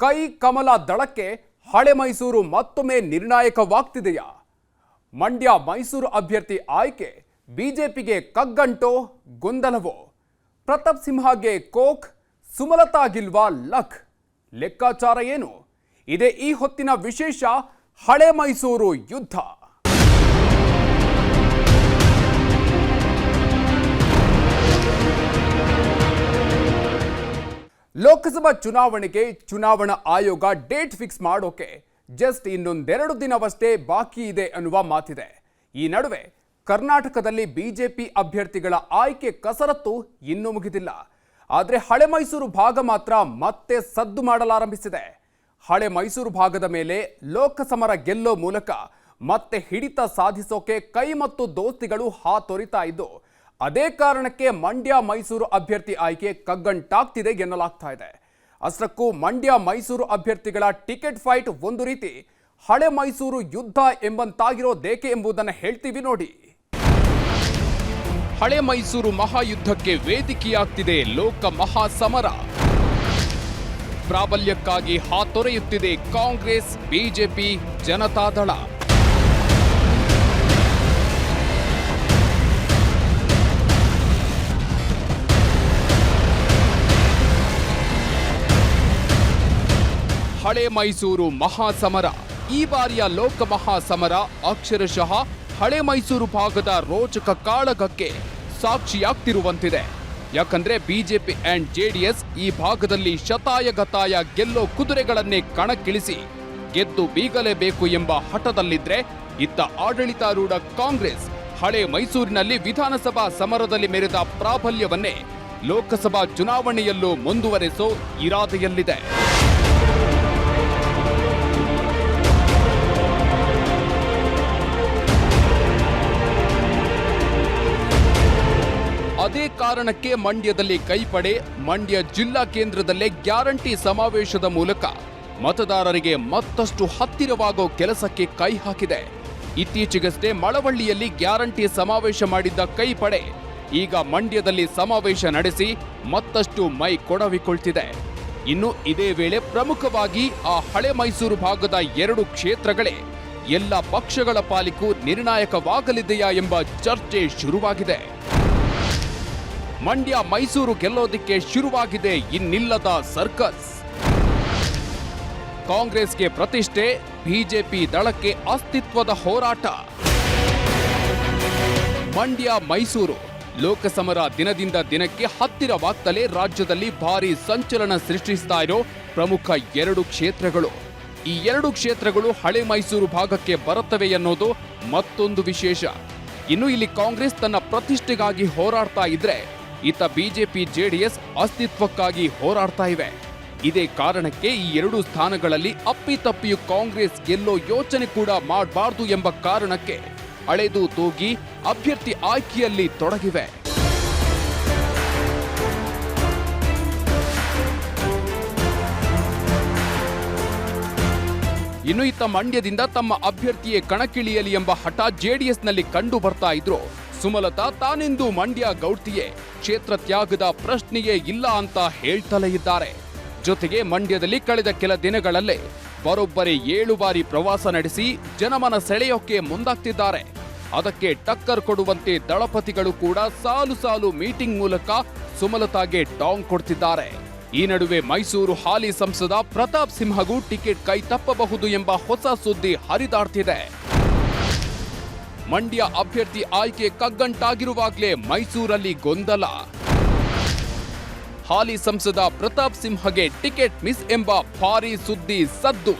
ಕೈ ಕಮಲ ದಳಕ್ಕೆ ಹಳೆ ಮೈಸೂರು ಮತ್ತೊಮ್ಮೆ ನಿರ್ಣಾಯಕವಾಗ್ತಿದೆಯಾ? ಮಂಡ್ಯ ಮೈಸೂರು ಅಭ್ಯರ್ಥಿ ಆಯ್ಕೆ ಬಿಜೆಪಿಗೆ ಕಗ್ಗಂಟೋ ಗೊಂದಲವೋ? ಪ್ರತಾಪ್ ಸಿಂಹಗೆ ಕೋಕ್, ಸುಮಲತಾಗಿಲ್ವಾ ಲಕ್? ಲೆಕ್ಕಾಚಾರ ಏನು? ಇದೇ ಈ ಹೊತ್ತಿನ ವಿಶೇಷ ಹಳೆ ಮೈಸೂರು ಯುದ್ಧ. ಲೋಕಸಭಾ ಚುನಾವಣೆಗೆ ಚುನಾವಣಾ ಆಯೋಗ ಡೇಟ್ ಫಿಕ್ಸ್ ಮಾಡೋಕೆ ಜಸ್ಟ್ ಇನ್ನೊಂದೆರಡು ದಿನವಷ್ಟೇ ಬಾಕಿ ಇದೆ ಅನ್ನುವ ಮಾತಿದೆ. ಈ ನಡುವೆ ಕರ್ನಾಟಕದಲ್ಲಿ ಬಿಜೆಪಿ ಅಭ್ಯರ್ಥಿಗಳ ಆಯ್ಕೆ ಕಸರತ್ತು ಇನ್ನೂ ಮುಗಿದಿಲ್ಲ. ಆದರೆ ಹಳೆ ಮೈಸೂರು ಭಾಗ ಮಾತ್ರ ಮತ್ತೆ ಸದ್ದು ಮಾಡಲಾರಂಭಿಸಿದೆ. ಹಳೆ ಮೈಸೂರು ಭಾಗದ ಮೇಲೆ ಲೋಕಸಮರ ಗೆಲ್ಲೋ ಮೂಲಕ ಮತ್ತೆ ಹಿಡಿತ ಸಾಧಿಸೋಕೆ ಕೈ ಮತ್ತು ದೋಸ್ತಿಗಳು ಹಾತೊರಿತಾ ಇದ್ದು, ಅದೇ ಕಾರಣಕ್ಕೆ ಮಂಡ್ಯ ಮೈಸೂರು ಅಭ್ಯರ್ಥಿ ಆಯ್ಕೆ ಕಗ್ಗಂಟಾಗ್ತಿದೆ ಎನ್ನಲಾಗ್ತಾ ಇದೆ. ಅಷ್ಟಕ್ಕೂ ಮಂಡ್ಯ ಮೈಸೂರು ಅಭ್ಯರ್ಥಿಗಳ ಟಿಕೆಟ್ ಫೈಟ್ ಒಂದು ರೀತಿ ಹಳೆ ಮೈಸೂರು ಯುದ್ಧ ಎಂಬಂತಾಗಿರೋದೇಕೆ ಎಂಬುದನ್ನು ಹೇಳ್ತೀವಿ ನೋಡಿ. ಹಳೆ ಮೈಸೂರು ಮಹಾಯುದ್ಧಕ್ಕೆ ವೇದಿಕೆಯಾಗ್ತಿದೆ ಲೋಕ ಮಹಾಸಮರ. ಪ್ರಾಬಲ್ಯಕ್ಕಾಗಿ ಹಾತೊರೆಯುತ್ತಿದೆ ಕಾಂಗ್ರೆಸ್, ಬಿಜೆಪಿ, ಜನತಾದಳ. ಹಳೆ ಮೈಸೂರು ಮಹಾಸಮರ. ಈ ಬಾರಿಯ ಲೋಕ ಮಹಾಸಮರ ಅಕ್ಷರಶಃ ಹಳೆ ಮೈಸೂರು ಭಾಗದ ರೋಚಕ ಕಾಳಗಕ್ಕೆ ಸಾಕ್ಷಿಯಾಗ್ತಿರುವಂತಿದೆ. ಯಾಕಂದ್ರೆ ಬಿಜೆಪಿ ಅಂಡ್ ಜೆಡಿಎಸ್ ಈ ಭಾಗದಲ್ಲಿ ಶತಾಯಗತಾಯ ಗೆಲ್ಲೋ ಕುದುರೆಗಳನ್ನೇ ಕಣಕ್ಕಿಳಿಸಿ ಗೆದ್ದು ಬೀಗಲೇಬೇಕು ಎಂಬ ಹಠದಲ್ಲಿದ್ರೆ, ಇತ್ತ ಆಡಳಿತಾರೂಢ ಕಾಂಗ್ರೆಸ್ ಹಳೆ ಮೈಸೂರಿನಲ್ಲಿ ವಿಧಾನಸಭಾ ಸಮರದಲ್ಲಿ ಮೆರೆದ ಪ್ರಾಬಲ್ಯವನ್ನೇ ಲೋಕಸಭಾ ಚುನಾವಣೆಯಲ್ಲೂ ಮುಂದುವರೆಸೋ ಇರಾದೆಯಲ್ಲಿದೆ. ಅದೇ ಕಾರಣಕ್ಕೆ ಮಂಡ್ಯದಲ್ಲಿ ಕೈಪಡೆ ಮಂಡ್ಯ ಜಿಲ್ಲಾ ಕೇಂದ್ರದಲ್ಲೇ ಗ್ಯಾರಂಟಿ ಸಮಾವೇಶದ ಮೂಲಕ ಮತದಾರರಿಗೆ ಮತ್ತಷ್ಟು ಹತ್ತಿರವಾಗೋ ಕೆಲಸಕ್ಕೆ ಕೈ ಹಾಕಿದೆ. ಇತ್ತೀಚೆಗಷ್ಟೇ ಮಳವಳ್ಳಿಯಲ್ಲಿ ಗ್ಯಾರಂಟಿ ಸಮಾವೇಶ ಮಾಡಿದ್ದ ಕೈಪಡೆ ಈಗ ಮಂಡ್ಯದಲ್ಲಿ ಸಮಾವೇಶ ನಡೆಸಿ ಮತ್ತಷ್ಟು ಮೈ ಕೊಡವಿಕೊಳ್ತಿದೆ. ಇನ್ನು ಇದೇ ವೇಳೆ ಪ್ರಮುಖವಾಗಿ ಆ ಹಳೆ ಮೈಸೂರು ಭಾಗದ 2 ಕ್ಷೇತ್ರಗಳೇ ಎಲ್ಲ ಪಕ್ಷಗಳ ಪಾಲಿಗೂ ನಿರ್ಣಾಯಕವಾಗಲಿದೆಯಾ ಎಂಬ ಚರ್ಚೆ ಶುರುವಾಗಿದೆ. ಮಂಡ್ಯ ಮೈಸೂರು ಗೆಲ್ಲೋದಿಕ್ಕೆ ಶುರುವಾಗಿದೆ ಇನ್ನಿಲ್ಲದ ಸರ್ಕಸ್. ಕಾಂಗ್ರೆಸ್ಗೆ ಪ್ರತಿಷ್ಠೆ, ಬಿಜೆಪಿ ದಳಕ್ಕೆ ಅಸ್ತಿತ್ವದ ಹೋರಾಟ. ಮಂಡ್ಯ ಮೈಸೂರು ಲೋಕಸಮರ ದಿನದಿಂದ ದಿನಕ್ಕೆ ಹತ್ತಿರವಾಗ್ತಲೇ ರಾಜ್ಯದಲ್ಲಿ ಭಾರೀ ಸಂಚಲನ ಸೃಷ್ಟಿಸ್ತಾ ಇರೋ ಪ್ರಮುಖ 2 ಕ್ಷೇತ್ರಗಳು. ಈ 2 ಕ್ಷೇತ್ರಗಳು ಹಳೆ ಮೈಸೂರು ಭಾಗಕ್ಕೆ ಬರುತ್ತವೆ ಅನ್ನೋದು ಮತ್ತೊಂದು ವಿಶೇಷ. ಇನ್ನು ಇಲ್ಲಿ ಕಾಂಗ್ರೆಸ್ ತನ್ನ ಪ್ರತಿಷ್ಠೆಗಾಗಿ ಹೋರಾಡ್ತಾ ಇದ್ರೆ, ಇತ್ತ ಬಿಜೆಪಿ ಜೆಡಿಎಸ್ ಅಸ್ತಿತ್ವಕ್ಕಾಗಿ ಹೋರಾಡ್ತಾ ಇವೆ. ಇದೇ ಕಾರಣಕ್ಕೆ ಈ 2 ಸ್ಥಾನಗಳಲ್ಲಿ ಅಪ್ಪಿತಪ್ಪಿಯು ಕಾಂಗ್ರೆಸ್ ಗೆಲ್ಲೋ ಯೋಚನೆ ಕೂಡ ಮಾಡಬಾರ್ದು ಎಂಬ ಕಾರಣಕ್ಕೆ ಅಳೆದು ತೂಗಿ ಅಭ್ಯರ್ಥಿ ಆಯ್ಕೆಯಲ್ಲಿ ತೊಡಗಿವೆ. ಇನ್ನು ಇತ್ತ ಮಂಡ್ಯದಿಂದ ತಮ್ಮ ಅಭ್ಯರ್ಥಿಯೇ ಕಣಕ್ಕಿಳಿಯಲಿ ಎಂಬ ಹಠ ಜೆಡಿಎಸ್ನಲ್ಲಿ ಕಂಡು ಬರ್ತಾ ಇದ್ರು, ಸುಮಲತಾ ತಾನೆಂದು ಮಂಡ್ಯ ಗೌಡ್ತಿಯೇ, ಕ್ಷೇತ್ರ ತ್ಯಾಗದ ಪ್ರಶ್ನೆಯೇ ಇಲ್ಲ ಅಂತ ಹೇಳ್ತಲೇ ಇದ್ದಾರೆ. ಜೊತೆಗೆ ಮಂಡ್ಯದಲ್ಲಿ ಕಳೆದ ಕೆಲ ದಿನಗಳಲ್ಲೇ ಬರೋಬ್ಬರಿ 7 ಬಾರಿ ಪ್ರವಾಸ ನಡೆಸಿ ಜನಮನ ಸೆಳೆಯೋಕೆ ಮುಂದಾಗ್ತಿದ್ದಾರೆ. ಅದಕ್ಕೆ ಟಕ್ಕರ್ ಕೊಡುವಂತೆ ದಳಪತಿಗಳು ಕೂಡ ಸಾಲು ಸಾಲು ಮೀಟಿಂಗ್ ಮೂಲಕ ಸುಮಲತಾಗೆ ಟಾಂಗ್ ಕೊಡ್ತಿದ್ದಾರೆ. ಈ ನಡುವೆ ಮೈಸೂರು ಹಾಲಿ ಸಂಸದ ಪ್ರತಾಪ್ ಸಿಂಹಗೂ ಟಿಕೆಟ್ ಕೈ ತಪ್ಪಬಹುದು ಎಂಬ ಹೊಸ ಸುದ್ದಿ ಹರಿದಾಡ್ತಿದೆ. ಮಂಡ್ಯ ಅಭ್ಯರ್ಥಿ ಆಯ್ಕೆ ಕಗ್ಗಂಟಾಗಿರುವಾಗಲೇ ಮೈಸೂರಲ್ಲಿ ಗೊಂದಲ. ಹಾಲಿ ಸಂಸದ ಪ್ರತಾಪ್ ಸಿಂಹಗೆ ಟಿಕೆಟ್ ಮಿಸ್ ಎಂಬ ಭಾರೀ ಸುದ್ದಿ ಸದ್ದು.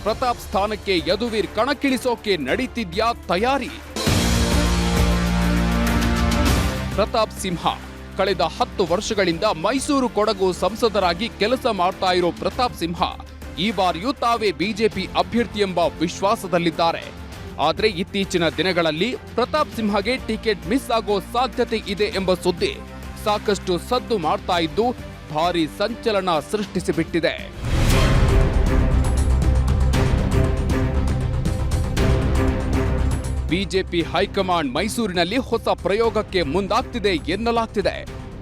ಪ್ರತಾಪ್ ಸ್ಥಾನಕ್ಕೆ ಯದುವೀರ್ ಕಣಕ್ಕಿಳಿಸೋಕೆ ನಡೀತಿದ್ಯಾ ತಯಾರಿ? ಪ್ರತಾಪ್ ಸಿಂಹ ಕಳೆದ 10 ವರ್ಷಗಳಿಂದ ಮೈಸೂರು ಕೊಡಗು ಸಂಸದರಾಗಿ ಕೆಲಸ ಮಾಡ್ತಾ ಇರೋ ಪ್ರತಾಪ್ ಸಿಂಹ ಈ ಬಾರಿಯೂ ತಾವೇ ಬಿಜೆಪಿ ಅಭ್ಯರ್ಥಿ ಎಂಬ ವಿಶ್ವಾಸದಲ್ಲಿದ್ದಾರೆ. ಆದರೆ ಇತ್ತೀಚಿನ ದಿನಗಳಲ್ಲಿ ಪ್ರತಾಪ್ ಸಿಂಹಗೆ ಟಿಕೆಟ್ ಮಿಸ್ ಆಗೋ ಸಾಧ್ಯತೆ ಇದೆ ಎಂಬ ಸುದ್ದಿ ಸಾಕಷ್ಟು ಸದ್ದು ಮಾಡ್ತಾ ಇದ್ದು ಭಾರೀ ಸಂಚಲನ ಸೃಷ್ಟಿಸಿಬಿಟ್ಟಿದೆ. ಬಿಜೆಪಿ ಹೈಕಮಾಂಡ್ ಮೈಸೂರಿನಲ್ಲಿ ಹೊಸ ಪ್ರಯೋಗಕ್ಕೆ ಮುಂದಾಗ್ತಿದೆ ಎನ್ನಲಾಗ್ತಿದೆ.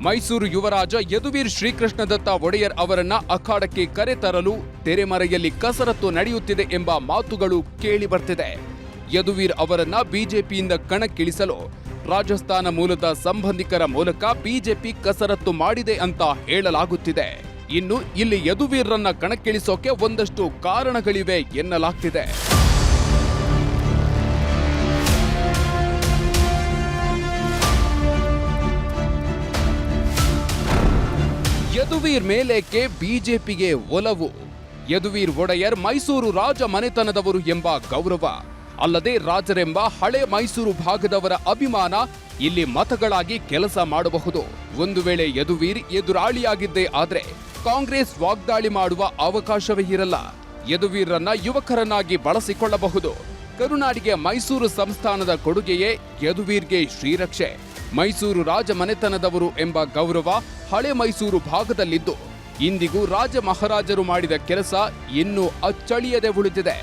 ಮೈಸೂರು ಯುವರಾಜ ಯದುವೀರ್ ಶ್ರೀಕೃಷ್ಣದತ್ತ ಒಡೆಯರ್ ಅವರನ್ನ ಅಖಾಡಕ್ಕೆ ಕರೆತರಲು ತೆರೆಮರೆಯಲ್ಲಿ ಕಸರತ್ತು ನಡೆಯುತ್ತಿದೆ ಎಂಬ ಮಾತುಗಳು ಕೇಳಿ ಬರ್ತಿದೆ. ಯದುವೀರ್ ಅವರನ್ನ ಬಿಜೆಪಿಯಿಂದ ಕಣಕ್ಕಿಳಿಸಲು ರಾಜಸ್ಥಾನ ಮೂಲದ ಸಂಬಂಧಿಕರ ಮೂಲಕ ಬಿಜೆಪಿ ಕಸರತ್ತು ಮಾಡಿದೆ ಅಂತ ಹೇಳಲಾಗುತ್ತಿದೆ. ಇನ್ನು ಇಲ್ಲಿ ಯದುವೀರ್ರನ್ನ ಕಣಕ್ಕಿಳಿಸೋಕೆ ಒಂದಷ್ಟು ಕಾರಣಗಳಿವೆ ಎನ್ನಲಾಗ್ತಿದೆ. ಯದುವೀರ್ ಮೇಲೇಕೆ ಬಿಜೆಪಿಗೆ ಒಲವು? ಯದುವೀರ್ ಒಡೆಯರ್ ಮೈಸೂರು ರಾಜ ಮನೆತನದವರು ಎಂಬ ಗೌರವ, ಅಲ್ಲದೆ ರಾಜರೆಂಬ ಹಳೆ ಮೈಸೂರು ಭಾಗದವರ ಅಭಿಮಾನ ಇಲ್ಲಿ ಮತಗಳಾಗಿ ಕೆಲಸ ಮಾಡಬಹುದು. ಒಂದು ವೇಳೆ ಯದುವೀರ್ ಎದುರಾಳಿಯಾಗಿದ್ದೇ ಆದ್ರೆ ಕಾಂಗ್ರೆಸ್ ವಾಗ್ದಾಳಿ ಮಾಡುವ ಅವಕಾಶವೇ ಇರಲ್ಲ. ಯದುವೀರ್ರನ್ನ ಯುವಕರನ್ನಾಗಿ ಬಳಸಿಕೊಳ್ಳಬಹುದು. ಕರುನಾಡಿಗೆ ಮೈಸೂರು ಸಂಸ್ಥಾನದ ಕೊಡುಗೆಯೇ ಯದುವೀರ್ಗೆ ಶ್ರೀರಕ್ಷೆ. ಮೈಸೂರು ರಾಜ ಮನೆತನದವರು ಎಂಬ ಗೌರವ ಹಳೆ ಮೈಸೂರು ಭಾಗದಲ್ಲಿದ್ದು ಇಂದಿಗೂ ರಾಜ ಮಹಾರಾಜರು ಮಾಡಿದ ಕೆಲಸ ಇನ್ನೂ ಅಚ್ಚಳಿಯದೆ ಉಳಿದಿದೆ.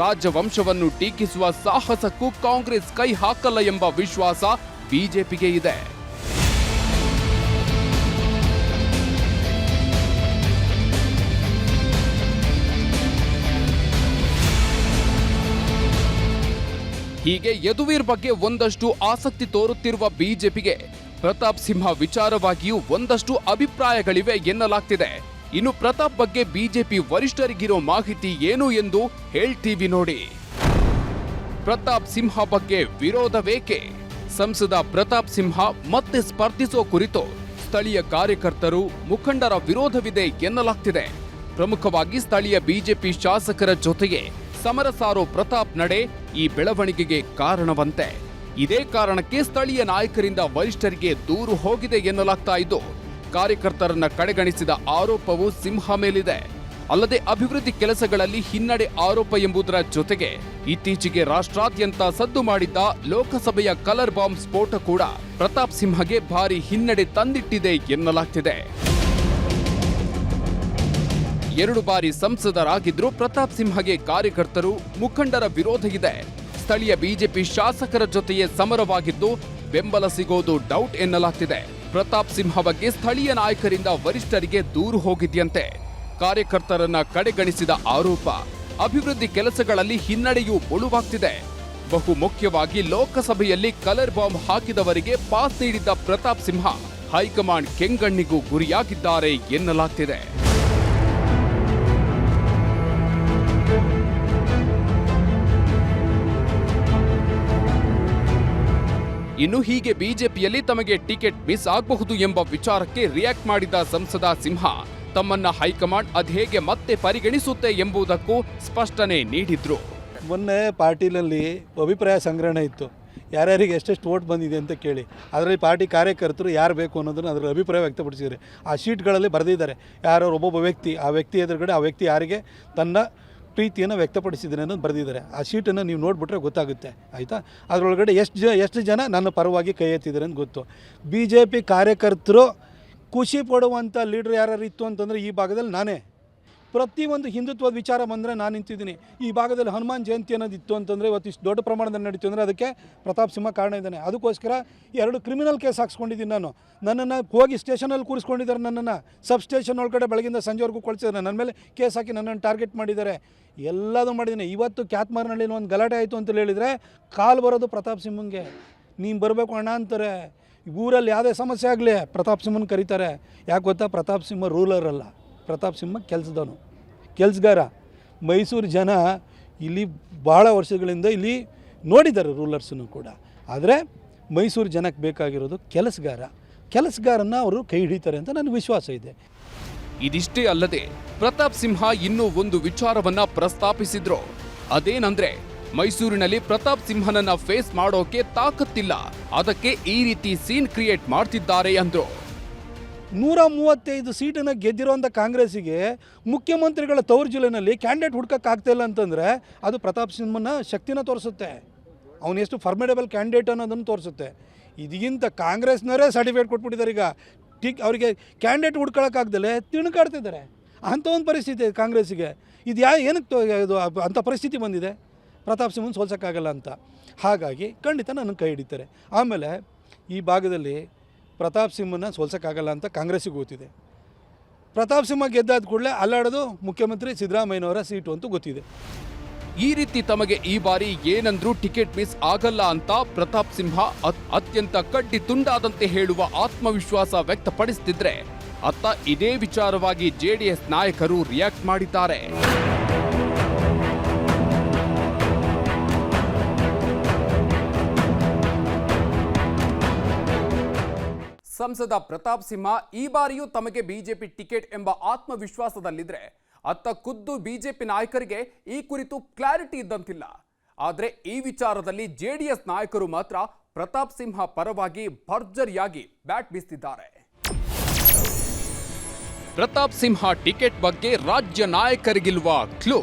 ರಾಜವಂಶವನ್ನು ಟೀಕಿಸುವ ಸಾಹಸಕ್ಕೂ ಕಾಂಗ್ರೆಸ್ ಕೈ ಹಾಕಲ್ಲ ಎಂಬ ವಿಶ್ವಾಸ ಬಿಜೆಪಿಗೆ ಇದೆ. ಹೀಗೆ ಯದುವೀರ್ ಬಗ್ಗೆ ಒಂದಷ್ಟು ಆಸಕ್ತಿ ತೋರುತ್ತಿರುವ ಬಿಜೆಪಿಗೆ ಪ್ರತಾಪ್ ಸಿಂಹ ವಿಚಾರವಾಗಿಯೂ ಒಂದಷ್ಟು ಅಭಿಪ್ರಾಯಗಳಿವೆ ಎನ್ನಲಾಗ್ತಿದೆ. ಇನ್ನು ಪ್ರತಾಪ್ ಬಗ್ಗೆ ಬಿಜೆಪಿ ವರಿಷ್ಠರಿಗಿರೋ ಮಾಹಿತಿ ಏನು ಎಂದು ಹೇಳ್ತೀವಿ ನೋಡಿ. ಪ್ರತಾಪ್ ಸಿಂಹ ಬಗ್ಗೆ ವಿರೋಧವೇಕೆ? ಸಂಸದ ಪ್ರತಾಪ್ ಸಿಂಹ ಮತ್ತೆ ಸ್ಪರ್ಧಿಸೋ ಕುರಿತು ಸ್ಥಳೀಯ ಕಾರ್ಯಕರ್ತರು, ಮುಖಂಡರ ವಿರೋಧವಿದೆ ಎನ್ನಲಾಗ್ತಿದೆ. ಪ್ರಮುಖವಾಗಿ ಸ್ಥಳೀಯ ಬಿಜೆಪಿ ಶಾಸಕರ ಜೊತೆಗೆ ಸಮರ ಸಾರೋ ಪ್ರತಾಪ್ ನಡೆ ಈ ಬೆಳವಣಿಗೆಗೆ ಕಾರಣವಂತೆ. ಇದೇ ಕಾರಣಕ್ಕೆ ಸ್ಥಳೀಯ ನಾಯಕರಿಂದ ವರಿಷ್ಠರಿಗೆ ದೂರು ಹೋಗಿದೆ ಎನ್ನಲಾಗ್ತಾ ಇದ್ದು, ಕಾರ್ಯಕರ್ತರನ್ನ ಕಡೆಗಣಿಸಿದ ಆರೋಪವು ಸಿಂಹ ಮೇಲಿದೆ. ಅಲ್ಲದೆ ಅಭಿವೃದ್ಧಿ ಕೆಲಸಗಳಲ್ಲಿ ಹಿನ್ನಡೆ ಆರೋಪ ಎಂಬುದರ ಜೊತೆಗೆ ಇತ್ತೀಚೆಗೆ ರಾಷ್ಟ್ರಾದ್ಯಂತ ಸದ್ದು ಮಾಡಿದ್ದ ಲೋಕಸಭೆಯ ಕಲರ್ ಬಾಂಬ್ ಸ್ಫೋಟ ಕೂಡ ಪ್ರತಾಪ್ ಸಿಂಹಗೆ ಭಾರಿ ಹಿನ್ನಡೆ ತಂದಿಟ್ಟಿದೆ ಎನ್ನಲಾಗ್ತಿದೆ. 2 ಬಾರಿ ಸಂಸದರಾಗಿದ್ರು ಪ್ರತಾಪ್ ಸಿಂಹಗೆ ಕಾರ್ಯಕರ್ತರು, ಮುಖಂಡರ ವಿರೋಧ ಇದೆ. ಸ್ಥಳೀಯ ಬಿಜೆಪಿ ಶಾಸಕರ ಜೊತೆಯೇ ಸಮರವಾಗಿದ್ದು ಬೆಂಬಲ ಸಿಗೋದು ಡೌಟ್ ಎನ್ನಲಾಗ್ತಿದೆ. ಪ್ರತಾಪ್ ಸಿಂಹ ಬಗ್ಗೆ ಸ್ಥಳೀಯ ನಾಯಕರಿಂದ ವರಿಷ್ಠರಿಗೆ ದೂರು ಹೋಗಿದ್ಯಂತೆ. ಕಾರ್ಯಕರ್ತರನ್ನ ಕಡೆಗಣಿಸಿದ ಆರೋಪ, ಅಭಿವೃದ್ಧಿ ಕೆಲಸಗಳಲ್ಲಿ ಹಿನ್ನಡೆಯೂ ಮುಳುವಾಗ್ತಿದೆ. ಬಹು ಮುಖ್ಯವಾಗಿ ಲೋಕಸಭೆಯಲ್ಲಿ ಕಲರ್ ಬಾಂಬ್ ಹಾಕಿದವರಿಗೆ ಪಾಸ್ ನೀಡಿದ್ದ ಪ್ರತಾಪ್ ಸಿಂಹ ಹೈಕಮಾಂಡ್ ಕೆಂಗಣ್ಣಿಗೂ ಗುರಿಯಾಗಿದ್ದಾರೆ ಎನ್ನಲಾಗ್ತಿದೆ. ಇನ್ನು ಹೀಗೆ ಬಿಜೆಪಿಯಲ್ಲಿ ತಮಗೆ ಟಿಕೆಟ್ ಮಿಸ್ ಆಗಬಹುದು ಎಂಬ ವಿಚಾರಕ್ಕೆ ರಿಯಾಕ್ಟ್ ಮಾಡಿದ ಸಂಸದ ಸಿಂಹ ತಮ್ಮನ್ನ ಹೈಕಮಾಂಡ್ ಅದ್ಹೇಗೆ ಮತ್ತೆ ಪರಿಗಣಿಸುತ್ತೆ ಎಂಬುದಕ್ಕೂ ಸ್ಪಷ್ಟನೆ ನೀಡಿದ್ರು. ಮೊನ್ನೆ ಪಾರ್ಟಿನಲ್ಲಿ ಅಭಿಪ್ರಾಯ ಸಂಗ್ರಹಣೆ ಇತ್ತು, ಯಾರ್ಯಾರಿಗೆ ಎಷ್ಟೆಷ್ಟು ವೋಟ್ ಬಂದಿದೆ ಅಂತ ಕೇಳಿ. ಅದರಲ್ಲಿ ಪಾರ್ಟಿ ಕಾರ್ಯಕರ್ತರು ಯಾರು ಬೇಕು ಅನ್ನೋದನ್ನು ಅದರ ಅಭಿಪ್ರಾಯ ವ್ಯಕ್ತಪಡಿಸಿದ್ದಾರೆ. ಆ ಶೀಟ್ಗಳಲ್ಲಿ ಬರೆದಿದ್ದಾರೆ ಯಾರು ಒಬ್ಬೊಬ್ಬ ವ್ಯಕ್ತಿ, ಆ ವ್ಯಕ್ತಿ ಎದುರುಗಡೆ ಆ ವ್ಯಕ್ತಿ ಯಾರಿಗೆ ತನ್ನ ಪ್ರೀತಿಯನ್ನು ವ್ಯಕ್ತಪಡಿಸಿದ್ದಾರೆ ಅನ್ನೋದು ಬರೆದಿದ್ದಾರೆ. ಆ ಶೀಟನ್ನು ನೀವು ನೋಡಿಬಿಟ್ರೆ ಗೊತ್ತಾಗುತ್ತೆ, ಆಯಿತಾ. ಅದರೊಳಗಡೆ ಎಷ್ಟು ಜನ ನನ್ನ ಪರವಾಗಿ ಕೈ ಎತ್ತಿದ್ದಾರೆ ಅಂತ ಗೊತ್ತು. BJP ಕಾರ್ಯಕರ್ತರು ಖುಷಿ ಪಡುವಂಥ ಲೀಡ್ರ್ ಯಾರು ಇತ್ತು ಅಂತಂದರೆ ಈ ಭಾಗದಲ್ಲಿ ನಾನೇ. ಪ್ರತಿಯೊಂದು ಹಿಂದುತ್ವದ ವಿಚಾರ ಬಂದರೆ ನಾನು ನಿಂತಿದ್ದೀನಿ. ಈ ಭಾಗದಲ್ಲಿ ಹನುಮಾನ್ ಜಯಂತಿ ಅನ್ನೋದು ಇತ್ತು ಅಂತಂದರೆ ಇವತ್ತು ಇಷ್ಟು ದೊಡ್ಡ ಪ್ರಮಾಣದಲ್ಲಿ ನಡೀತು ಅಂದರೆ ಅದಕ್ಕೆ ಪ್ರತಾಪ್ ಸಿಂಹ ಕಾರಣ ಇದ್ದಾನೆ. ಅದಕ್ಕೋಸ್ಕರ 2 ಕ್ರಿಮಿನಲ್ ಕೇಸ್ ಹಾಕ್ಸ್ಕೊಂಡಿದ್ದೀನಿ ನಾನು. ನನ್ನನ್ನು ಹೋಗಿ ಸ್ಟೇಷನಲ್ಲಿ ಕೂರಿಸ್ಕೊಂಡಿದ್ದಾರೆ. ನನ್ನನ್ನು ಸಬ್ ಸ್ಟೇಷನ್ ಒಳಗಡೆ ಬೆಳಗಿಂದ ಸಂಜೆವರೆಗೂ ಕೊಳಿಸಿದ್ದಾರೆ. ನನ್ನ ಮೇಲೆ ಕೇಸ್ ಹಾಕಿ ನನ್ನನ್ನು ಟಾರ್ಗೆಟ್ ಮಾಡಿದ್ದಾರೆ. ಎಲ್ಲದೂ ಮಾಡಿದ್ದೀನಿ. ಇವತ್ತು ಕ್ಯಾತ್ಮಾರ್ನಲ್ಲಿ ಒಂದು ಗಲಾಟೆ ಆಯಿತು ಅಂತ ಹೇಳಿದರೆ ಕಾಲು ಬರೋದು ಪ್ರತಾಪ್ ಸಿಂಹಂಗೆ. ನೀನು ಬರಬೇಕು ಅಣ್ಣ ಅಂತಾರೆ. ಊರಲ್ಲಿ ಯಾವುದೇ ಸಮಸ್ಯೆ ಆಗಲಿ ಪ್ರತಾಪ್ ಸಿಂಹನ ಕರೀತಾರೆ. ಯಾಕೆ ಗೊತ್ತಾ? ಪ್ರತಾಪ್ ಸಿಂಹ ರೂಲರ್ ಅಲ್ಲ, ಪ್ರತಾಪ್ ಸಿಂಹ ಕೆಲಸಗಾರ. ಮೈಸೂರು ಜನ ಇಲ್ಲಿ ಭಾಳ ವರ್ಷಗಳಿಂದ ಇಲ್ಲಿ ನೋಡಿದ್ದಾರೆ ರೂಲರ್ಸನ್ನು ಕೂಡ. ಆದರೆ ಮೈಸೂರು ಜನಕ್ಕೆ ಬೇಕಾಗಿರೋದು ಕೆಲಸಗಾರನ್ನ ಅವರು ಕೈ ಹಿಡಿತಾರೆ ಅಂತ ನನಗೆ ವಿಶ್ವಾಸ ಇದೆ. ಇದಿಷ್ಟೇ ಅಲ್ಲದೆ ಪ್ರತಾಪ್ ಸಿಂಹ ಇನ್ನೂ ಒಂದು ವಿಚಾರವನ್ನ ಪ್ರಸ್ತಾಪಿಸಿದ್ರು. ಅದೇನಂದ್ರೆ ಮೈಸೂರಿನಲ್ಲಿ ಪ್ರತಾಪ್ ಸಿಂಹನನ್ನ ಫೇಸ್ ಮಾಡೋಕೆ ತಾಕತ್ತಿಲ್ಲ, ಅದಕ್ಕೆ ಈ ರೀತಿ ಸೀನ್ ಕ್ರಿಯೇಟ್ ಮಾಡ್ತಿದ್ದಾರೆ ಅಂದ್ರು. 135 ಸೀಟನ್ನು ಗೆದ್ದಿರೋಂಥ ಕಾಂಗ್ರೆಸ್ಸಿಗೆ ಮುಖ್ಯಮಂತ್ರಿಗಳ ತವರು ಜಿಲ್ಲೆಯಲ್ಲಿ ಕ್ಯಾಂಡಿಡೇಟ್ ಹುಡ್ಕೋಕ್ಕಾಗ್ತಾ ಇಲ್ಲ ಅಂತಂದರೆ ಅದು ಪ್ರತಾಪ್ ಸಿಂಹನ ಶಕ್ತಿನ ತೋರಿಸುತ್ತೆ. ಅವನು ಎಷ್ಟು ಫಾರ್ಮಿಡಬಲ್ ಕ್ಯಾಂಡಿಡೇಟ್ ಅನ್ನೋದನ್ನು ತೋರಿಸುತ್ತೆ. ಇದಕ್ಕಿಂತ ಕಾಂಗ್ರೆಸ್ನವರೇ ಸರ್ಟಿಫಿಕೇಟ್ ಕೊಟ್ಬಿಟ್ಟಿದ್ದಾರೆ. ಈಗ ಅವರಿಗೆ ಕ್ಯಾಂಡಿಡೇಟ್ ಹುಡ್ಕೊಳ್ಳೋಕ್ಕಾಗ್ದಲೇ ತಿಣ್ಕಾಡ್ತಿದ್ದಾರೆ. ಅಂಥ ಒಂದು ಪರಿಸ್ಥಿತಿ ಕಾಂಗ್ರೆಸ್ಸಿಗೆ. ಇದು ಏನಕ್ಕೆ ಇದು ಅಂಥ ಪರಿಸ್ಥಿತಿ ಬಂದಿದೆ? ಪ್ರತಾಪ್ ಸಿಂಹನ ಸೋಲ್ಸೋಕ್ಕಾಗಲ್ಲ ಅಂತ. ಹಾಗಾಗಿ ಖಂಡಿತ ನನ್ನ ಕೈ ಹಿಡಿತಾರೆ. ಆಮೇಲೆ ಈ ಭಾಗದಲ್ಲಿ ಪ್ರತಾಪ್ ಸಿಂಹನ ಸೋಲ್ಸೋಕ್ಕಾಗಲ್ಲ ಅಂತ ಕಾಂಗ್ರೆಸ್ಸಿಗೆ ಗೊತ್ತಿದೆ. ಪ್ರತಾಪ್ ಸಿಂಹ ಗೆದ್ದಾದ ಕೂಡಲೇ ಅಲ್ಲಾಡೋದು ಮುಖ್ಯಮಂತ್ರಿ ಸಿದ್ದರಾಮಯ್ಯನವರ ಸೀಟು ಅಂತೂ ಗೊತ್ತಿದೆ. ಈ ರೀತಿ ತಮಗೆ ಈ ಬಾರಿ ಏನಂದ್ರೂ ಟಿಕೆಟ್ ಮಿಸ್ ಆಗಲ್ಲ ಅಂತ ಪ್ರತಾಪ್ ಸಿಂಹ ಅತ್ಯಂತ ಕಡ್ಡಿ ತುಂಡಾದಂತೆ ಹೇಳುವ ಆತ್ಮವಿಶ್ವಾಸ ವ್ಯಕ್ತಪಡಿಸುತ್ತಿದ್ರೆ, ಅತ್ತ ಇದೇ ವಿಚಾರವಾಗಿ ಜೆಡಿಎಸ್ ನಾಯಕರು ರಿಯಾಕ್ಟ್ ಮಾಡಿದ್ದಾರೆ. ಸಂಸದ ಪ್ರತಾಪ್ ಸಿಂಹ ಈ ಬಾರಿಯೂ ತಮಗೆ ಬಿಜೆಪಿ ಟಿಕೆಟ್ ಎಂಬ ಆತ್ಮವಿಶ್ವಾಸದಲ್ಲಿದ್ರೆ, ಅತ್ತ ಖುದ್ದು ಬಿಜೆಪಿ ನಾಯಕರಿಗೆ ಈ ಕುರಿತು ಕ್ಲಾರಿಟಿ ಇದ್ದಂತಿಲ್ಲ. ಆದರೆ ಈ ವಿಚಾರದಲ್ಲಿ ಜೆಡಿಎಸ್ ನಾಯಕರು ಮಾತ್ರ ಪ್ರತಾಪ್ ಸಿಂಹ ಪರವಾಗಿ ಭರ್ಜರಿಯಾಗಿ ಬ್ಯಾಟ್ ಬೀಸ್ತಿದ್ದಾರೆ. ಪ್ರತಾಪ್ ಸಿಂಹ ಟಿಕೆಟ್ ಬಗ್ಗೆ ರಾಜ್ಯ ನಾಯಕರಿಗಿಲ್ವ ಕ್ಲೂ?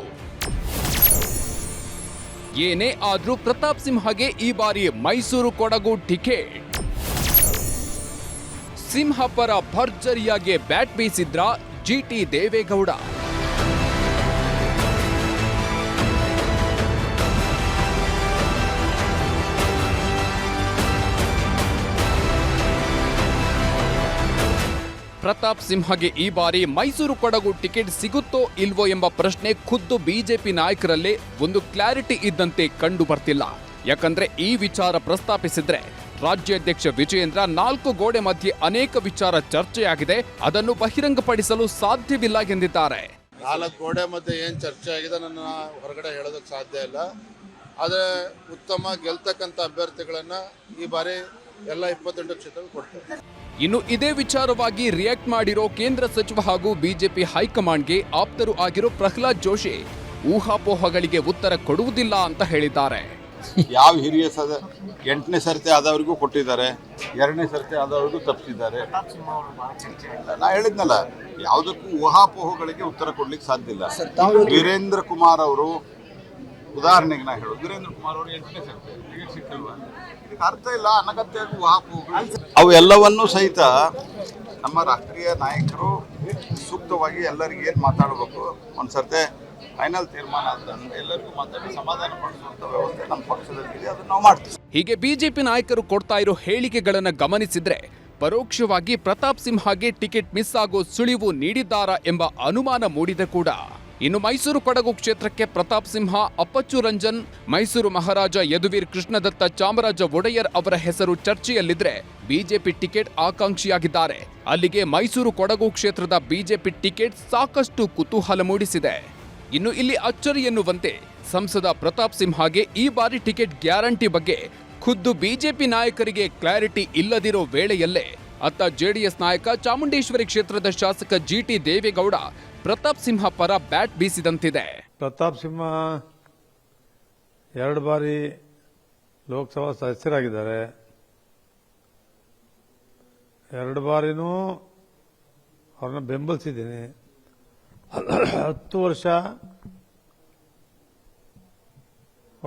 ಏನೇ ಆದ್ರೂ ಪ್ರತಾಪ್ ಸಿಂಹಗೆ ಈ ಬಾರಿ ಮೈಸೂರು ಕೊಡಗು ಟಿಕೆಟ್. ಸಿಂಹ ಪರ ಭರ್ಜರಿಯಾಗಿ ಬ್ಯಾಟ್ ಬೀಸಿದ್ರ ಜಿಟಿ ದೇವೇಗೌಡ. ಪ್ರತಾಪ್ ಸಿಂಹಗೆ ಈ ಬಾರಿ ಮೈಸೂರು ಕೊಡಗು ಟಿಕೆಟ್ ಸಿಗುತ್ತೋ ಇಲ್ವೋ ಎಂಬ ಪ್ರಶ್ನೆ ಖುದ್ದು ಬಿಜೆಪಿ ನಾಯಕರಲ್ಲೇ ಒಂದು ಕ್ಲಾರಿಟಿ ಇದ್ದಂತೆ ಕಂಡು ಬರ್ತಿಲ್ಲ. ಯಾಕಂದ್ರೆ ಈ ವಿಚಾರ ಪ್ರಸ್ತಾಪಿಸಿದ್ರೆ ರಾಜ್ಯಾಧ್ಯಕ್ಷ ವಿಜಯೇಂದ್ರ 4 ಗೋಡೆ ಮಧ್ಯೆ ಅನೇಕ ವಿಚಾರ ಚರ್ಚೆಯಾಗಿದೆ, ಅದನ್ನು ಬಹಿರಂಗಪಡಿಸಲು ಸಾಧ್ಯವಿಲ್ಲ ಎಂದಿದ್ದಾರೆ. 4 ಗೋಡೆ ಮಧ್ಯೆ ಏನು ಚರ್ಚೆ ಆಗಿದೆ ನನ್ನ ಹೊರಗಡೆ ಹೇಳೋದಕ್ಕೆ ಸಾಧ್ಯ ಇಲ್ಲ. ಆದರೆ ಉತ್ತಮ ಗೆಲ್ತಕ್ಕಂಥ ಅಭ್ಯರ್ಥಿಗಳನ್ನ ಈ ಬಾರಿ ಎಲ್ಲ 28 ಕ್ಷೇತ್ರ ಕೊಡ್ತಾರೆ. ಇನ್ನು ಇದೇ ವಿಚಾರವಾಗಿ ರಿಯಾಕ್ಟ್ ಮಾಡಿರೋ ಕೇಂದ್ರ ಸಚಿವ ಹಾಗೂ ಬಿಜೆಪಿ ಹೈಕಮಾಂಡ್ಗೆ ಆಪ್ತರು ಆಗಿರೋ ಪ್ರಹ್ಲಾದ್ ಜೋಶಿ ಊಹಾಪೋಹಗಳಿಗೆ ಉತ್ತರ ಕೊಡುವುದಿಲ್ಲ ಅಂತ ಹೇಳಿದ್ದಾರೆ. ಯಾವ ಹಿರಿಯ 8ನೇ ಸರ್ತಿ ಆದವರಿಗೂ ಕೊಟ್ಟಿದ್ದಾರೆ, 2ನೇ ಸರ್ತಿ ಆದವರಿಗೂ ತಪ್ಪಿಸಿದ್ದಾರೆ. ನಾ ಹೇಳಿದ್ನಲ್ಲ, ಯಾವುದಕ್ಕೂ ಊಹಾಪೋಹಗಳಿಗೆ ಉತ್ತರ ಕೊಡ್ಲಿಕ್ಕೆ ಸಾಧ್ಯ ಇಲ್ಲ. ವೀರೇಂದ್ರ ಕುಮಾರ್ ಅವರು ಉದಾಹರಣೆಗೆ ನಾ ಹೇಳೋದು, ವೀರೇಂದ್ರ ಕುಮಾರ್ ಅವರು 8ನೇ ಸರ್ತಿ ಟಿಕೆಟ್ ಸಿಕ್ಕಿಲ್ವಾ, ಇದಕ್ಕೆ ಅರ್ಥ ಇಲ್ಲ. ಅನಗತ್ಯ ಊಹಾಪೋಹಗಳು ಅವು ಎಲ್ಲವನ್ನೂ ಸಹಿತ ನಮ್ಮ ರಾಷ್ಟ್ರೀಯ ನಾಯಕರು ಸೂಕ್ತವಾಗಿ ಎಲ್ಲರಿಗೆ ಏನು ಮಾತಾಡಬೇಕು ಒಂದ್ಸರ್ತೆ ಫೈನಲ್ ತೀರ್ಮಾನ ಅಂತ ಎಲ್ಲರಿಗೂ ಮಾತಾಡಿ ಸಮಾಧಾನ ಪಡಿಸುವಂತ ವ್ಯವಸ್ಥೆ ನಮ್ಮ ಪಕ್ಷದಲ್ಲಿದೆ, ಅದನ್ನು ನಾವು ಮಾಡ್ತೀವಿ. ಹೀಗೆ ಬಿಜೆಪಿ ನಾಯಕರು ಕೊಡ್ತಾ ಇರೋ ಹೇಳಿಕೆಗಳನ್ನ ಗಮನಿಸಿದ್ರೆ ಪರೋಕ್ಷವಾಗಿ ಪ್ರತಾಪ್ ಸಿಂಹಗೆ ಟಿಕೆಟ್ ಮಿಸ್ ಆಗೋ ಸುಳಿವು ನೀಡಿದ್ದಾರಾ ಎಂಬ ಅನುಮಾನ ಮೂಡಿದೆ ಕೂಡ. ಇನ್ನು ಮೈಸೂರು ಕೊಡಗು ಕ್ಷೇತ್ರಕ್ಕೆ ಪ್ರತಾಪ್ ಸಿಂಹ, ಅಪ್ಪಚ್ಚು ರಂಜನ್, ಮೈಸೂರು ಮಹಾರಾಜ ಯದುವೀರ್ ಕೃಷ್ಣದತ್ತ ಚಾಮರಾಜ ಒಡೆಯರ್ ಅವರ ಹೆಸರು ಚರ್ಚೆಯಲ್ಲಿದ್ರೆ ಬಿಜೆಪಿ ಟಿಕೆಟ್ ಆಕಾಂಕ್ಷಿಯಾಗಿದ್ದಾರೆ. ಅಲ್ಲಿಗೆ ಮೈಸೂರು ಕೊಡಗು ಕ್ಷೇತ್ರದ ಬಿಜೆಪಿ ಟಿಕೆಟ್ ಸಾಕಷ್ಟು ಕುತೂಹಲ ಮೂಡಿಸಿದೆ. ಇನ್ನು ಇಲ್ಲಿ ಅಚ್ಚರಿ ಎನ್ನುವಂತೆ ಸಂಸದ ಪ್ರತಾಪ್ ಸಿಂಹಗೆ ಈ ಬಾರಿ ಟಿಕೆಟ್ ಗ್ಯಾರಂಟಿ ಬಗ್ಗೆ ಖುದ್ದು ಬಿಜೆಪಿ ನಾಯಕರಿಗೆ ಕ್ಲಾರಿಟಿ ಇಲ್ಲದಿರೋ ವೇಳೆಯಲ್ಲೇ ಅತ್ತ ಜೆಡಿಎಸ್ ನಾಯಕ ಚಾಮುಂಡೇಶ್ವರಿ ಕ್ಷೇತ್ರದ ಶಾಸಕ ಜಿಟಿ ದೇವೇಗೌಡ ಪ್ರತಾಪ್ ಸಿಂಹ ಪರ ಬ್ಯಾಟ್ ಬೀಸಿದಂತಿದೆ. ಪ್ರತಾಪ್ ಸಿಂಹ 2 ಬಾರಿ ಲೋಕಸಭಾ ಸದಸ್ಯರಾಗಿದ್ದಾರೆ. 2 ಬಾರಿನೂ ಅವ್ರನ್ನ ಬೆಂಬಲಿಸಿದ್ದೀನಿ. 10 ವರ್ಷ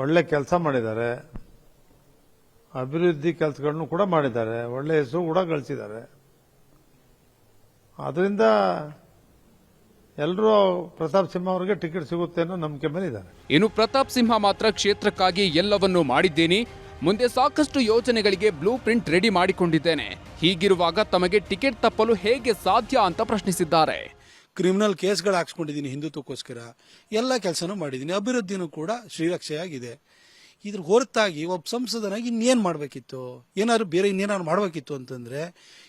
ಒಳ್ಳೆ ಕೆಲಸ ಮಾಡಿದ್ದಾರೆ, ಅಭಿವೃದ್ಧಿ ಕೆಲಸಗಳನ್ನು ಕೂಡ ಮಾಡಿದ್ದಾರೆ, ಒಳ್ಳೆ ಹೆಸರು ಕೂಡ ಗಳಿಸಿದ್ದಾರೆ. ಅದರಿಂದ ಎಲ್ಲರೂ ಪ್ರತಾಪ್ ಸಿಂಹ ಅವರಿಗೆ ಟಿಕೆಟ್ ಸಿಗುತ್ತೆ ಅನ್ನೋ ನಂಬಿಕೆ ಮೇಲೆ ಇದ್ದಾರೆ. ಇನ್ನು ಪ್ರತಾಪ್ ಸಿಂಹ ಮಾತ್ರ ಕ್ಷೇತ್ರಕ್ಕಾಗಿ ಎಲ್ಲವನ್ನೂ ಮಾಡಿದ್ದೀನಿ, ಮುಂದೆ ಸಾಕಷ್ಟು ಯೋಜನೆಗಳಿಗೆ ಬ್ಲೂ ಪ್ರಿಂಟ್ ರೆಡಿ ಮಾಡಿಕೊಂಡಿದ್ದೇನೆ, ಹೀಗಿರುವಾಗ ತಮಗೆ ಟಿಕೆಟ್ ತಪ್ಪಲು ಹೇಗೆ ಸಾಧ್ಯ ಅಂತ ಪ್ರಶ್ನಿಸಿದ್ದಾರೆ. ಕ್ರಿಮಿನಲ್ ಕೇಸ್ಗಳು ಹಾಕ್ಸ್ಕೊಂಡಿದ್ದೀನಿ ಹಿಂದುತ್ವಕ್ಕೋಸ್ಕರ, ಎಲ್ಲ ಕೆಲಸನೂ ಮಾಡಿದ್ದೀನಿ, ಅಭಿವೃದ್ಧಿನೂ ಕೂಡ ಶ್ರೀರಕ್ಷೆಯಾಗಿದೆ. ಇದ್ರ ಹೊರತಾಗಿ ಒಬ್ಬ ಸಂಸದನಾಗಿ ಇನ್ನೇನು ಮಾಡಬೇಕಿತ್ತು, ಏನಾದ್ರು ಬೇರೆ ಇನ್ನೇನಾದ್ರು ಮಾಡಬೇಕಿತ್ತು ಅಂತಂದರೆ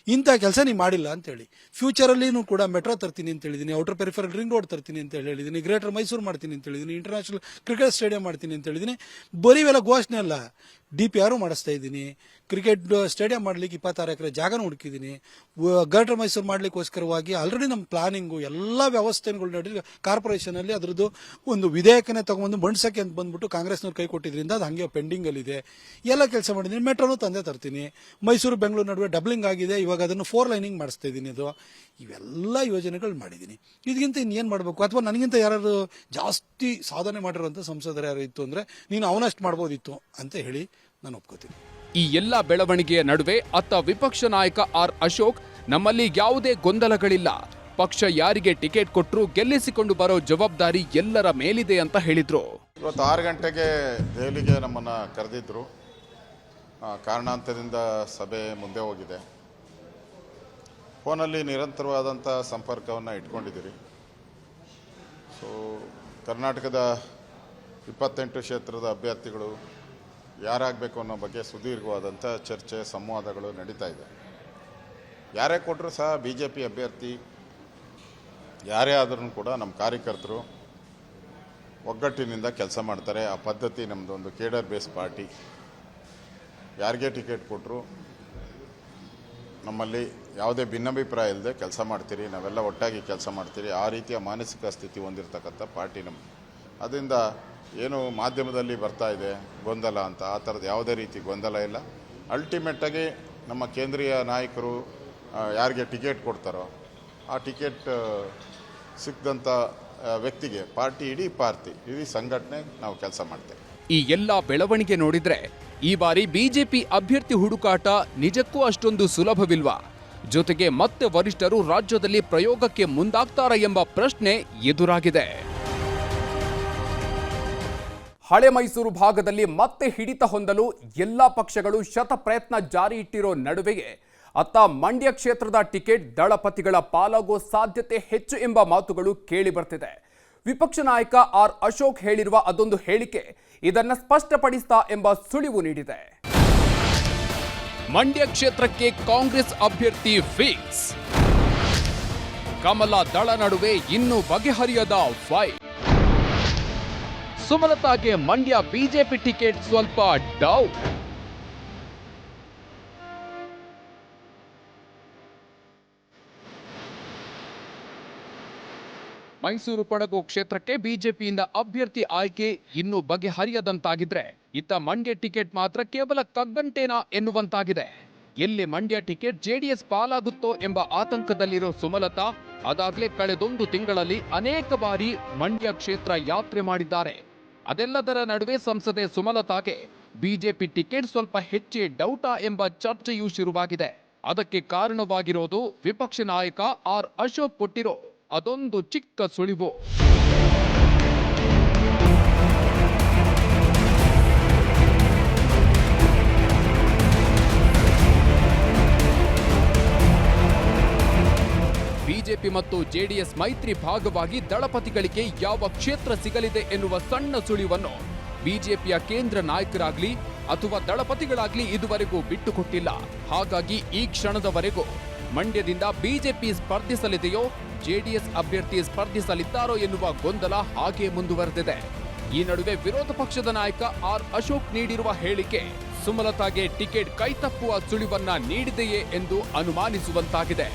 ಇಂಥ ಕೆಲಸ ನೀವು ಮಾಡಿಲ್ಲ ಅಂತೇಳಿ. ಫ್ಯೂಚರಲ್ಲಿನೂ ಕೂಡ ಮೆಟ್ರೋ ತರ್ತೀನಿ ಅಂತ ಹೇಳಿದ್ದೀನಿ, ಔಟರ್ ಪೆರಿಫೆರಲ್ ರಿಂಗ್ ರೋಡ್ ತರ್ತೀನಿ ಅಂತ ಹೇಳಿದ್ದೀನಿ, ಗ್ರೇಟರ್ ಮೈಸೂರು ಮಾಡ್ತೀನಿ ಅಂತ ಹೇಳಿದ್ದೀನಿ, ಇಂಟರ್ನ್ಯಾಷನಲ್ ಕ್ರಿಕೆಟ್ ಸ್ಟೇಡಿಯಂ ಮಾಡ್ತೀನಿ ಅಂತ ಹೇಳಿದ್ದೀನಿ. ಬರೀ ಇವೆಲ್ಲ ಘೋಷಣೆ ಅಲ್ಲ, DPR ಮಾಡಿಸ್ತಾ ಇದ್ದೀನಿ, ಕ್ರಿಕೆಟ್ ಸ್ಟೇಡಿಯಂ ಮಾಡಲಿಕ್ಕೆ 26 ಎಕರೆ ಜಾಗನೂ ಹುಡುಕಿದ್ದೀನಿ, ಗ್ರೇಟರ್ ಮೈಸೂರು ಮಾಡಲಿಕ್ಕೋಸ್ಕರವಾಗಿ ಆಲ್ರೆಡಿ ನಮ್ಮ ಪ್ಲಾನಿಂಗು ಎಲ್ಲ ವ್ಯವಸ್ಥೆಗಳು ನಡೆದು ಕಾರ್ಪೊರೇಷನಲ್ಲಿ ಅದರದ್ದು ಒಂದು ವಿಧೇಯಕನೇ ತಗೊಂಡು ಮಂಡ್ಸಕ್ಕೆ ಅಂತ ಬಂದ್ಬಿಟ್ಟು ಕಾಂಗ್ರೆಸ್ನವ್ರು ಕೈ ಕೊಟ್ಟಿದ್ರಿಂದ ಅದು ಹಾಗೆ ಪೆಂಡಿಂಗಲ್ಲಿದೆ. ಎಲ್ಲ ಕೆಲಸ ಮಾಡಿದ್ದೀನಿ, ಮೆಟ್ರೋನು ತಂದೆ ತರ್ತೀನಿ, ಮೈಸೂರು ಬೆಂಗಳೂರು ನಡುವೆ ಡಬ್ಲಿಂಗ್ ಆಗಿದೆ, ಇವಾಗ ಅದನ್ನು 4 ಲೈನಿಂಗ್ ಮಾಡಿಸ್ತಾ ಇದ್ದೀನಿ. ಅದು ಇವೆಲ್ಲ ಯೋಜನೆಗಳು ಮಾಡಿದ್ದೀನಿ. ಇದಕ್ಕಿಂತ ಇನ್ನೇನು ಮಾಡಬೇಕು? ಅಥವಾ ನನಗಿಂತ ಯಾರು ಜಾಸ್ತಿ ಸಾಧನೆ ಮಾಡಿರೋಂಥ ಸಂಸದರು ಯಾರು ಇತ್ತು ಅಂದರೆ ನೀನು ಅವನಷ್ಟು ಮಾಡ್ಬೋದಿತ್ತು ಅಂತ ಹೇಳಿ ನಾನು ಒಪ್ಕೋತೀನಿ. ಈ ಎಲ್ಲ ಬೆಳವಣಿಗೆಯ ನಡುವೆ ಅತ್ತ ವಿಪಕ್ಷ ನಾಯಕ ಆರ್ ಅಶೋಕ್, ನಮ್ಮಲ್ಲಿ ಯಾವುದೇ ಗೊಂದಲಗಳಿಲ್ಲ, ಪಕ್ಷ ಯಾರಿಗೆ ಟಿಕೆಟ್ ಕೊಟ್ಟರೂ ಗೆಲ್ಲಿಸಿಕೊಂಡು ಬರೋ ಜವಾಬ್ದಾರಿ ಎಲ್ಲರ ಮೇಲಿದೆ ಅಂತ ಹೇಳಿದ್ರು. ಇವತ್ತು 6 ಗಂಟೆಗೆ ದೆಹಲಿಗೆ ನಮ್ಮನ್ನು ಕರೆದಿದ್ರು. ಕಾರಣಾಂತರದಿಂದ ಸಭೆ ಮುಂದೆ ಹೋಗಿದೆ. ಫೋನಲ್ಲಿ ನಿರಂತರವಾದಂಥ ಸಂಪರ್ಕವನ್ನು ಇಟ್ಕೊಂಡಿದ್ದೀರಿ. ಸೊ ಕರ್ನಾಟಕದ 28 ಕ್ಷೇತ್ರದ ಅಭ್ಯರ್ಥಿಗಳು ಯಾರಾಗಬೇಕು ಅನ್ನೋ ಬಗ್ಗೆ ಸುದೀರ್ಘವಾದಂಥ ಚರ್ಚೆ ಸಂವಾದಗಳು ನಡೀತಾ ಇದೆ. ಯಾರೇ ಕೊಟ್ಟರು ಸಹ BJP ಅಭ್ಯರ್ಥಿ ಯಾರೇ ಆದ್ರೂ ಕೂಡ ನಮ್ಮ ಕಾರ್ಯಕರ್ತರು ಒಗ್ಗಟ್ಟಿನಿಂದ ಕೆಲಸ ಮಾಡ್ತಾರೆ. ಆ ಪದ್ಧತಿ ನಮ್ಮದೊಂದು ಕೇಡರ್ ಬೇಸ್ ಪಾರ್ಟಿ. ಯಾರಿಗೆ ಟಿಕೆಟ್ ಕೊಟ್ಟರು ನಮ್ಮಲ್ಲಿ ಯಾವುದೇ ಭಿನ್ನಾಭಿಪ್ರಾಯ ಇಲ್ಲದೆ ಕೆಲಸ ಮಾಡ್ತೀರಿ, ನಾವೆಲ್ಲ ಒಟ್ಟಾಗಿ ಕೆಲಸ ಮಾಡ್ತೀರಿ. ಆ ರೀತಿಯ ಮಾನಸಿಕ ಸ್ಥಿತಿ ಹೊಂದಿರತಕ್ಕಂಥ ಪಾರ್ಟಿ ನಮ್ಮದು. ಅದರಿಂದ ಏನು ಮಾಧ್ಯಮದಲ್ಲಿ ಬರ್ತಾ ಇದೆ ಗೊಂದಲ ಅಂತ, ಆ ಥರದ್ದು ಯಾವುದೇ ರೀತಿ ಗೊಂದಲ ಇಲ್ಲ. ಅಲ್ಟಿಮೇಟಾಗಿ ನಮ್ಮ ಕೇಂದ್ರೀಯ ನಾಯಕರು ಯಾರಿಗೆ ಟಿಕೆಟ್ ಕೊಡ್ತಾರೋ ಆ ಟಿಕೆಟ್ ಸಿಕ್ಕದಂಥ ವ್ಯಕ್ತಿಗೆ ಇಡೀ ಸಂಘಟನೆ ನಾವು ಕೆಲಸ ಮಾಡ್ತೇವೆ. ಈ ಎಲ್ಲ ಬೆಳವಣಿಗೆ ನೋಡಿದ್ರೆ ಈ ಬಾರಿ ಬಿಜೆಪಿ ಅಭ್ಯರ್ಥಿ ಹುಡುಕಾಟ ನಿಜಕ್ಕೂ ಅಷ್ಟೊಂದು ಸುಲಭವಿಲ್ವಾ? ಜೊತೆಗೆ ಮತ್ತೆ ವರಿಷ್ಠರು ರಾಜ್ಯದಲ್ಲಿ ಪ್ರಯೋಗಕ್ಕೆ ಮುಂದಾಗ್ತಾರಾ ಎಂಬ ಪ್ರಶ್ನೆ ಎದುರಾಗಿದೆ. ಹಳೆ ಮೈಸೂರು ಭಾಗದಲ್ಲಿ ಮತ್ತೆ ಹಿಡಿತ ಹೊಂದಲು ಎಲ್ಲಾ ಪಕ್ಷಗಳು ಶತಪ್ರಯತ್ನ ಜಾರಿ ಇಟ್ಟಿರೋ ನಡುವೆಯೇ ಅತ್ತ ಮಂಡ್ಯ ಕ್ಷೇತ್ರದ ಟಿಕೆಟ್ ದಳಪತಿಗಳ ಪಾಲಾಗೋ ಸಾಧ್ಯತೆ ಹೆಚ್ಚು ಎಂಬ ಮಾತುಗಳು ಕೇಳಿ ಬರ್ತಿದೆ. ವಿಪಕ್ಷ ನಾಯಕ ಆರ್ ಅಶೋಕ್ ಹೇಳಿರುವ ಅದೊಂದು ಹೇಳಿಕೆ ಇದನ್ನ ಸ್ಪಷ್ಟಪಡಿಸ್ತಾ ಎಂಬ ಸುಳಿವು ನೀಡಿದೆ. ಮಂಡ್ಯ ಕ್ಷೇತ್ರಕ್ಕೆ ಕಾಂಗ್ರೆಸ್ ಅಭ್ಯರ್ಥಿ ಫಿಕ್ಸ್. ಕಮಲ ದಳ ನಡುವೆ ಇನ್ನೂ ಬಗೆಹರಿಯದ ಫೈಟ್. ಸುಮಲತಾಗೆ ಮಂಡ್ಯ ಬಿಜೆಪಿ ಟಿಕೆಟ್ ಸ್ವಲ್ಪ ಡೌಟ್. ಮೈಸೂರು ಕೊಡಗು ಕ್ಷೇತ್ರಕ್ಕೆ ಬಿಜೆಪಿಯಿಂದ ಅಭ್ಯರ್ಥಿ ಆಯ್ಕೆ ಇನ್ನೂ ಬಗೆಹರಿಯದಂತಾಗಿದ್ರೆ ಇತ್ತ ಮಂಡ್ಯ ಟಿಕೆಟ್ ಮಾತ್ರ ಕೇವಲ ಕಗ್ಗಂಟೇನಾ ಎನ್ನುವಂತಾಗಿದೆ. ಎಲ್ಲಿ ಮಂಡ್ಯ ಟಿಕೆಟ್ ಜೆಡಿಎಸ್ ಪಾಲಾಗುತ್ತೋ ಎಂಬ ಆತಂಕದಲ್ಲಿರೋ ಸುಮಲತಾ ಅದಾಗಲೇ ಕಳೆದೊಂದು ತಿಂಗಳಲ್ಲಿ ಅನೇಕ ಬಾರಿ ಮಂಡ್ಯ ಕ್ಷೇತ್ರ ಯಾತ್ರೆ ಮಾಡಿದ್ದಾರೆ. ಅದೆಲ್ಲದರ ನಡುವೆ ಸಂಸದೆ ಸುಮಲತಾಗೆ ಬಿಜೆಪಿ ಟಿಕೆಟ್ ಸ್ವಲ್ಪ ಹೆಚ್ಚೇ ಡೌಟಾ ಎಂಬ ಚರ್ಚೆಯೂ ಶುರುವಾಗಿದೆ. ಅದಕ್ಕೆ ಕಾರಣವಾಗಿರೋದು ವಿಪಕ್ಷ ನಾಯಕ ಆರ್ ಅಶೋಕ್ ಕೊಟ್ಟಿರೋ ಅದೊಂದು ಚಿಕ್ಕ ಸುಳಿವು. ಬಿಜೆಪಿ ಮತ್ತು ಜೆಡಿಎಸ್ ಮೈತ್ರಿ ಭಾಗವಾಗಿ ದಳಪತಿಗಳಿಗೆ ಯಾವ ಕ್ಷೇತ್ರ ಸಿಗಲಿದೆ ಎನ್ನುವ ಸಣ್ಣ ಸುಳಿವನ್ನು ಬಿಜೆಪಿಯ ಕೇಂದ್ರ ನಾಯಕರಾಗ್ಲಿ ಅಥವಾ ದಳಪತಿಗಳಾಗ್ಲಿ ಇದುವರೆಗೂ ಬಿಟ್ಟುಕೊಟ್ಟಿಲ್ಲ. ಹಾಗಾಗಿ ಈ ಕ್ಷಣದವರೆಗೂ ಮಂಡ್ಯದಿಂದ ಬಿಜೆಪಿ ಸ್ಪರ್ಧಿಸಲಿದೆಯೋ ಜೆಡಿಎಸ್ ಅಭ್ಯರ್ಥಿ ಸ್ಪರ್ಧಿಸಲಿದ್ದಾರೋ ಎನ್ನುವ ಗೊಂದಲ ಹಾಗೆ ಮುಂದುವರೆದಿದೆ. ಈ ನಡುವೆ ವಿರೋಧ ಪಕ್ಷದ ನಾಯಕ ಆರ್ ಅಶೋಕ್ ನೀಡಿರುವ ಹೇಳಿಕೆ ಸುಮಲತಾಗೆ ಟಿಕೆಟ್ ಕೈತಪ್ಪುವ ಸುಳಿವನ್ನ ನೀಡಿದೆಯೇ ಎಂದು ಅನುಮಾನಿಸುವಂತಾಗಿದೆ.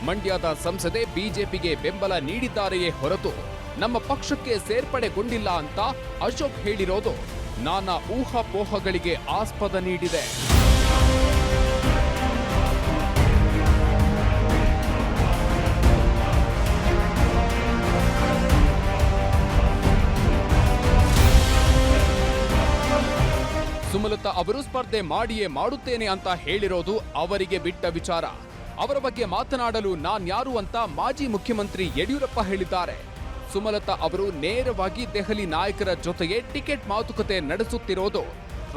ಮಂಡ್ಯದ ಸಂಸದೆ ಬಿಜೆಪಿಗೆ ಬೆಂಬಲ ನೀಡಿದ್ದಾರೆಯೇ ಹೊರತು ನಮ್ಮ ಪಕ್ಷಕ್ಕೆ ಸೇರ್ಪಡೆಗೊಂಡಿಲ್ಲ ಅಂತ ಅಶೋಕ್ ಹೇಳಿರೋದು ನಾನಾ ಊಹಾಪೋಹಗಳಿಗೆ ಆಸ್ಪದ ನೀಡಿದೆ. ಸುಮಲತಾ ಅವರು ಸ್ಪರ್ಧೆ ಮಾಡಿಯೇ ಮಾಡುತ್ತೇನೆ ಅಂತ ಹೇಳಿರೋದು ಅವರಿಗೆ ಬಿಟ್ಟ ವಿಚಾರ. ಅವರ ಬಗ್ಗೆ ಮಾತನಾಡಲು ನಾನ್ಯಾರು ಅಂತ ಮಾಜಿ ಮುಖ್ಯಮಂತ್ರಿ ಯಡಿಯೂರಪ್ಪ ಹೇಳಿದ್ದಾರೆ. ಸುಮಲತಾ ಅವರು ನೇರವಾಗಿ ದೆಹಲಿ ನಾಯಕರ ಜೊತೆಗೆ ಟಿಕೆಟ್ ಮಾತುಕತೆ ನಡೆಸುತ್ತಿರೋದು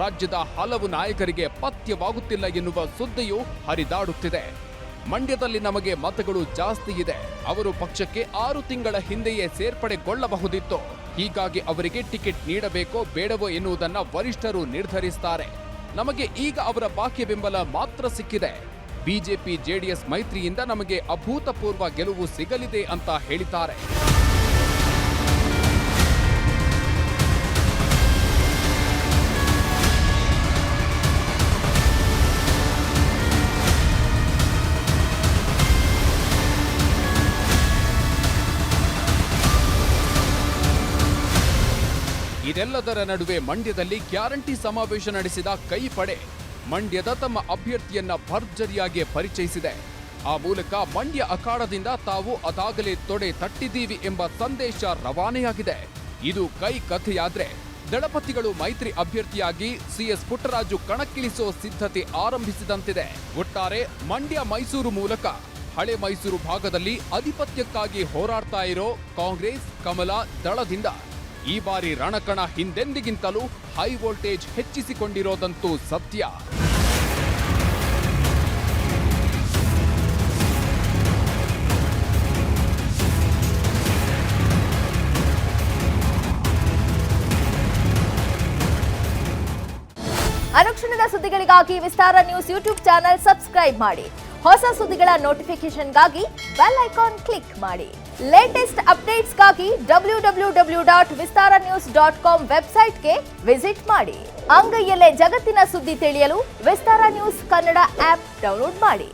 ರಾಜ್ಯದ ಹಲವು ನಾಯಕರಿಗೆ ಪಥ್ಯವಾಗುತ್ತಿಲ್ಲ ಎನ್ನುವ ಸುದ್ದಿಯು ಹರಿದಾಡುತ್ತಿದೆ. ಮಂಡ್ಯದಲ್ಲಿ ನಮಗೆ ಮತಗಳು ಜಾಸ್ತಿ ಇದೆ, ಅವರು ಪಕ್ಷಕ್ಕೆ 6 ತಿಂಗಳ ಹಿಂದೆಯೇ ಸೇರ್ಪಡೆಗೊಳ್ಳಬಹುದಿತ್ತು. ಹೀಗಾಗಿ ಅವರಿಗೆ ಟಿಕೆಟ್ ನೀಡಬೇಕೋ ಬೇಡವೋ ಎನ್ನುವುದನ್ನ ವರಿಷ್ಠರು ನಿರ್ಧರಿಸುತ್ತಾರೆ. ನಮಗೆ ಈಗ ಅವರ ಬಾಹ್ಯ ಬೆಂಬಲ ಮಾತ್ರ ಸಿಕ್ಕಿದೆ. ಬಿಜೆಪಿ ಜೆಡಿಎಸ್ ಮೈತ್ರಿಯಿಂದ ನಮಗೆ ಅಭೂತಪೂರ್ವ ಗೆಲುವು ಸಿಗಲಿದೆ ಅಂತ ಹೇಳಿದ್ದಾರೆ. ಇದೆಲ್ಲದರ ನಡುವೆ ಮಂಡ್ಯದಲ್ಲಿ ಗ್ಯಾರಂಟಿ ಸಮಾವೇಶ ನಡೆಸಿದ ಕೈ ಪಡೆ ಮಂಡ್ಯದ ತಮ್ಮ ಅಭ್ಯರ್ಥಿಯನ್ನ ಭರ್ಜರಿಯಾಗಿ ಪರಿಚಯಿಸಿದೆ. ಆ ಮೂಲಕ ಮಂಡ್ಯ ಅಖಾಡದಿಂದ ತಾವು ಅದಾಗಲೇ ತೊಡೆ ತಟ್ಟಿದ್ದೀವಿ ಎಂಬ ಸಂದೇಶ ರವಾನೆಯಾಗಿದೆ. ಇದು ಕೈ ಕಥೆಯಾದ್ರೆ ದಳಪತಿಗಳು ಮೈತ್ರಿ ಅಭ್ಯರ್ಥಿಯಾಗಿ ಸಿಎಸ್ ಪುಟ್ಟರಾಜು ಕಣಕ್ಕಿಳಿಸೋ ಸಿದ್ಧತೆ ಆರಂಭಿಸಿದಂತಿದೆ. ಒಟ್ಟಾರೆ ಮಂಡ್ಯ ಮೈಸೂರು ಮೂಲಕ ಹಳೆ ಮೈಸೂರು ಭಾಗದಲ್ಲಿ ಆಧಿಪತ್ಯಕ್ಕಾಗಿ ಹೋರಾಡ್ತಾ ಇರೋ ಕಾಂಗ್ರೆಸ್ ಕಮಲ ದಳದಿಂದ ಈ ಬಾರಿ ರಣಕಣ ಹಿಂದೆಂದಿಗಿಂತಲೂ ಹೈ ವೋಲ್ಟೇಜ್ ಹೆಚ್ಚಿಸಿಕೊಂಡಿರೋದಂತೂ ಸತ್ಯ. ಸುದ್ದಿಗಳಿಗಾಗಿ ವಿಸ್ತಾರ ನ್ಯೂಸ್ ಯೂಟ್ಯೂಬ್ ಚಾನೆಲ್ ಸಬ್ಸ್ಕ್ರೈಬ್ ಮಾಡಿ. ಹೊಸ ಸುದ್ದಿಗಳ ನೋಟಿಫಿಕೇಶನ್ಗಾಗಿ ಬೆಲ್ ಐಕಾನ್ ಕ್ಲಿಕ್ ಮಾಡಿ. ಲೇಟೆಸ್ಟ್ ಅಪ್ಡೇಟ್ಸ್ಗಾಗಿ www.vistaranews.com ವೆಬ್ಸೈಟ್ಗೆ ವಿಸಿಟ್ ಮಾಡಿ. ಅಂಗೈಯಲ್ಲೇ ಜಗತ್ತಿನ ಸುದ್ದಿ ತಿಳಿಯಲು ವಿಸ್ತಾರ ನ್ಯೂಸ್ ಕನ್ನಡ ಆಪ್ ಡೌನ್ಲೋಡ್ ಮಾಡಿ.